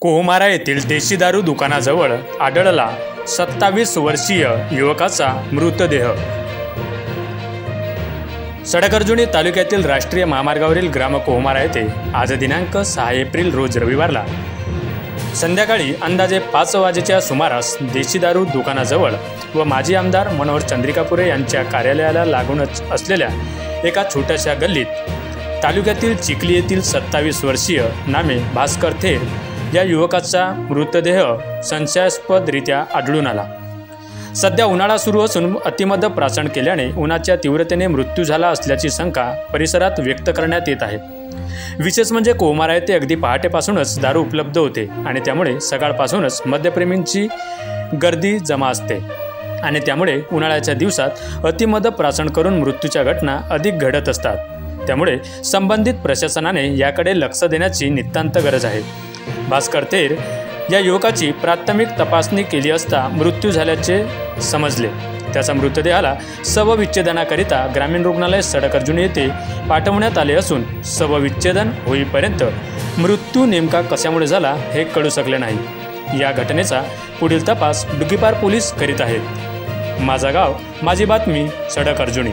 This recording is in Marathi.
कोहमारा येथील देशी दारू दुकानाजवळ आढळला 27 वर्षीय युवकाचा मृतदेह। सडक-अर्जुनी तालुक्यातील राष्ट्रीय महामार्गावरील ग्राम कोहमारा येथे आज दिनांक 6 एप्रिल रोज रविवारला संध्याकाळी अंदाजे 5 वाजेच्या सुमारास देशी दारू दुकानाजवळ व माजी आमदार मनोहर चंद्रिकापुरे यांच्या कार्यालयाला लागूनच असलेल्या एका छोट्याशा गल्लीत तालुक्यातील चिखली येथील 27 वर्षीय नामे भास्कर थेर या युवकाचा मृतदेह संशयास्पदरित्या आढळून आला। सध्या उन्हाळा सुरू असून अतिमद प्राशन केल्याने उन्हाच्या तीव्रतेने मृत्यू झाला असल्याची शंका परिसरात व्यक्त करण्यात येत आहे। विशेष म्हणजे कोहमारा येथे अगदी पहाटेपासूनच दारू उपलब्ध होते आणि त्यामुळे सकाळपासूनच मद्यप्रेमींची गर्दी जमा असते आणि त्यामुळे उन्हाळ्याच्या दिवसात अतिमद प्राशन करून मृत्यूच्या घटना अधिक घडत असतात। त्यामुळे संबंधित प्रशासनाने याकडे लक्ष देण्याची नितांत गरज आहे। भास्कर थेर या युवकाची प्राथमिक तपासणी केली असता मृत्यू झाल्याचे समजले। त्याचा मृतदेहाला शवविच्छेदनाकरिता ग्रामीण रुग्णालय सडक-अर्जुनी येथे पाठवण्यात आले असून शवविच्छेदन होईपर्यंत मृत्यू नेमका कशामुळे झाला हे कळू शकले नाही। या घटनेचा पुढील तपास डुकीपार पोलीस करीत आहेत। माझा गाव माझी बातमी, सडक-अर्जुनी।